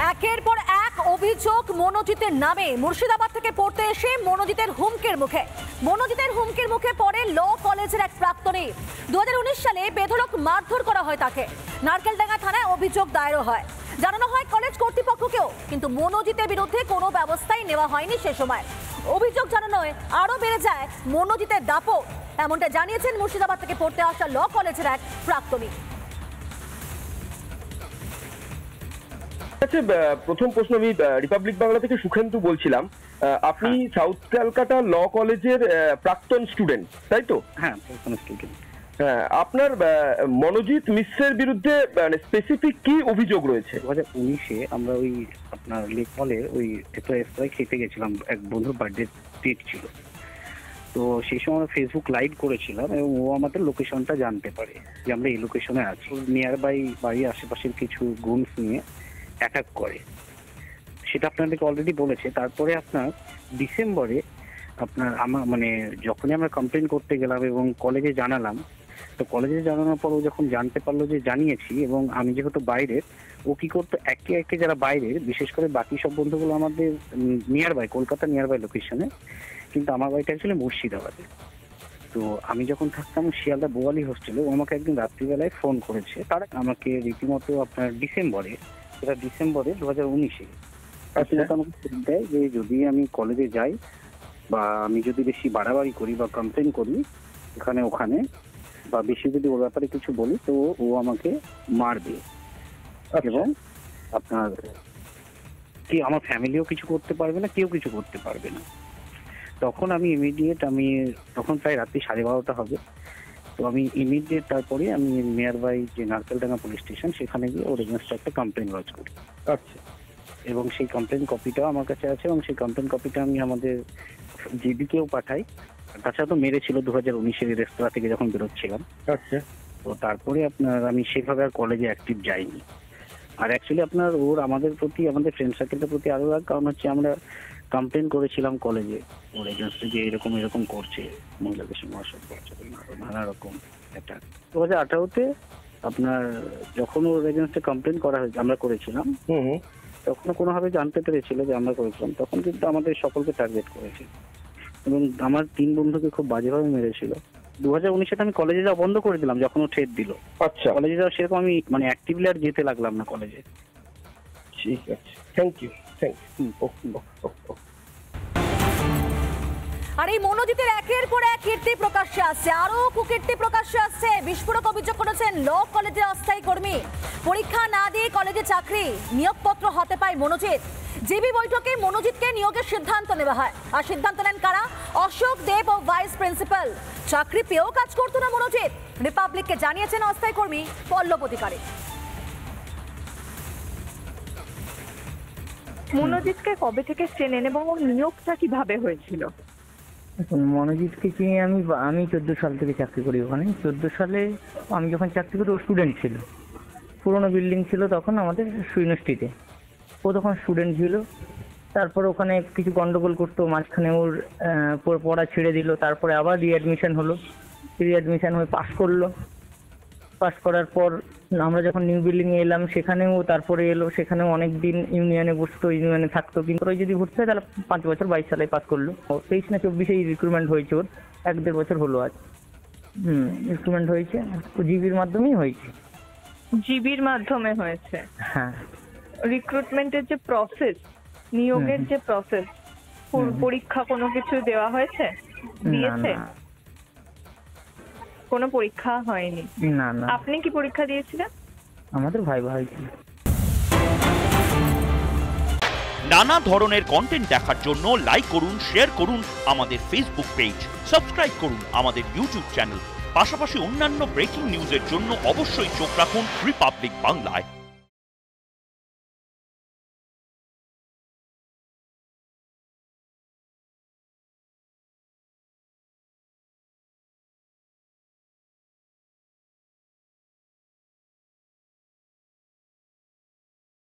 একের পর এক অভিযোগ মনোজিতের নামে। মুর্শিদাবাদ থেকে পড়তে এসে মনোজিতের হুমকির মুখে পড়ে ল কলেজের এক প্রাক্তনী। 2019 সালে বেধড়ক মারধর করা হয় তাকে। নারকেলডাঙ্গা থানায় অভিযোগ দায়ের হয়, জানানো হয় কলেজ কর্তৃপক্ষকেও, কিন্তু মনোজিতের বিরুদ্ধে কোনো ব্যবস্থাই নেওয়া হয়নি সে সময়। অভিযোগ জানানোয় আরো বেড়ে যায় মনোজিতের দাপট, এমনটা জানিয়েছেন মুর্শিদাবাদ থেকে পড়তে আসা ল কলেজের এক প্রাক্তনী। প্রথম প্রশ্ন, আমি রিপাবলিক বাংলা থেকে সুখেন্দু বলছিলাম। আপনি সাউথ ক্যালকাটা ল কলেজের প্রাক্তন স্টুডেন্ট, তাই তো? হ্যাঁ, প্রাক্তন স্টুডেন্ট। আপনার মনোজিৎ মিশ্রের বিরুদ্ধে স্পেসিফিক কি অভিযোগ রয়েছে? 2019-এ আমরা ওই আপনার লেক মলে ওই একটা রেস্তোরাঁয় খেতে গেছিলাম, এক বন্ধুর বার্থডে ডেট ছিল। তো সেই সময় আমরা ফেসবুক লাইভ করেছিলাম এবং ও আমাদের লোকেশনটা জানতে পারে যে আমরা এই লোকেশনে আছি। নিয়ার বাই বাড়ির আশেপাশের কিছু গুনস নিয়ে অ্যাটাক করে, সেটা আপনাদেরকে অলরেডি বলেছে। তারপরে আপনার ডিসেম্বরে আমার যখনই আমরা কমপ্লেন করতে গেলাম এবং কলেজে জানালাম, তো কলেজে জানানোর পর ও যখন জানতে পারলো যে জানিয়েছি, এবং আমি যেহেতু বাইরের, ও কি করতো একে একে যারা বাইরের, বিশেষ করে বাকি সব বন্ধুগুলো আমাদের nearby, Kolkata nearby লোকেশনে, কিন্তু আমার বাড়িটা অ্যাকচুয়ালি মুর্শিদাবাদে। তো আমি যখন থাকতাম শিয়ালদা বোয়ালি হোস্টেলে, ও আমাকে একদিন রাত্রিবেলায় ফোন করেছে। তারা আমাকে রীতিমতো আপনার ডিসেম্বরে 2019-এ আমাকে ফোন দেয় যে যদি আমি কলেজে যাই বা আমি যদি বেশি বাড়াবাড়ি করি বা কমপ্লেন করি এখানে ওখানে, বা বেশি যদি ওর ব্যাপারে কিছু বলি, তো ও আমাকে মারবে এবং আপনার কি আমার ফ্যামিলিও কিছু করতে পারবে না, কেউ কিছু করতে পারবে না। তখন আমি তখন প্রায় রাত্রি 12:30 হবে। তো আমি ইমিডিয়েট তারপরে আমি নিয়ার বাই যে নারকেলডাঙ্গা পুলিশ স্টেশন, সেখানে গিয়ে ওর এগেনস্টে একটা কমপ্লেন লজ করি। আচ্ছা। এবং সেই কমপ্লেন কপিটাও আমার কাছে আছে, এবং সেই কমপ্লেন কপিটা আমি আমাদের জিবিকেও পাঠাই। তাছাড়া তো মেরেছিল 2019-এর রেস্তোরাঁ থেকে যখন বেরোচ্ছিলাম। আচ্ছা। তো তারপরে আমি সেভাবে আর কলেজে অ্যাক্টিভ যাইনি। আর অ্যাকচুয়ালি আমাদের প্রতি, আমাদের ফ্রেন্ড সার্কেলের প্রতি আরো রাগ, কারণ হচ্ছে আমরা কমপ্লেন করেছিলাম কলেজে ওর এগেনস্টে যে এরকম করছে, মহিলাদের সঙ্গে অসভ্য আচরণ, নানা রকম একটা। 2018-তে আপনার যখন ওর এগেনস্টে কমপ্লেন আমরা করেছিলাম, তখন কোনোভাবে জানতে পেরেছিল যে আমরা করেছিলাম, তখন কিন্তু আমাদের সকলকে টার্গেট করেছে এবং আমার 3 বন্ধুকে খুব বাজেভাবে মেরেছিল। 2019-এ আমি কলেজে যাওয়া বন্ধ করে দিলাম যখন ও থ্রেট দিল। আচ্ছা। কলেজে যাওয়া সেরকম আমি অ্যাক্টিভলি আর যেতে লাগলাম না কলেজে। ঠিক আছে, থ্যাংক ইউ। আর এই মনোজিতের একের পর এক কীর্তি প্রকাশ্যে আসছে, আরো কুকীর্তি প্রকাশ্যে আসছে। বিস্ফোরক অভিযোগ করেছেন ল কলেজের অস্থায়ী কর্মী। পরীক্ষা না দিয়ে কলেজে চাকরি, নিয়োগপত্র হাতে পায় মনোজিৎ। জিবি বৈঠকে মনোজিৎকে নিয়োগের সিদ্ধান্ত নেওয়া হয়, আর সিদ্ধান্ত নেন কারা? অশোক দেব ও ভাইস প্রিন্সিপাল। চাকরি পেয়েও কাজ করতো না মনোজিৎ। রিপাবলিককে জানিয়েছেন অস্থায়ী কর্মী পল্লব অধিকারী। মনোজিৎকে কবে থেকে চেনেন এবং ওর নিয়োগটা কিভাবে হয়েছিল? মনোজিৎকে চিনি আমি 14 সাল থেকে চাকরি করি ওখানে। 14 সালে আমি যখন চাকরি করি ও স্টুডেন্ট ছিল। পুরোনো বিল্ডিং ছিল তখন আমাদের ইউনিভার্সিটিতে, ও তখন স্টুডেন্ট ছিল। তারপর ওখানে কিছু গন্ডগোল করতো, মাঝখানে ওর পড়া ছেড়ে দিল। তারপরে আবার রিঅ্যাডমিশন হলো, রিঅ্যাডমিশন হয়ে পাস করলো। পাস করার পর আমরা যখন নিউ বিল্ডিংয়ে এলাম, সেখানেও তারপরে এলো, সেখানেও অনেক দিন ইউনিয়নে বসতো, ইউনিয়নে থাকতো। কিন্তু ওই যদি ভর্তি হয় তাহলে 5 বছর, 22 সালে পাস করলো। 23 না 24-এই রিক্রুটমেন্ট হয়েছে ওর, 1-1.5 বছর হলো আজ। রিক্রুটমেন্ট হয়েছে, জিবির মাধ্যমেই হয়েছে। জিবির মাধ্যমে হয়েছে? হ্যাঁ। রিক্রুটমেন্টের যে প্রসেস, নিয়োগের যে প্রসেস, পরীক্ষা কোনো কিছু দেওয়া হয়েছে? দিয়েছে? কোনো পরীক্ষা হয়নি? না। আপনি কি পরীক্ষা দিয়েছিলেন? আমাদের ভাইবা হয়েছিল। নানা ধরনের কন্টেন্ট দেখার জন্য লাইক করুন, শেয়ার করুন আমাদের ফেসবুক পেজ, সাবস্ক্রাইব করুন আমাদের ইউটিউব চ্যানেল। পাশাপাশি অন্যান্য ব্রেকিং নিউজের জন্য অবশ্যই চোখ রাখুন রিপাবলিক বাংলায়।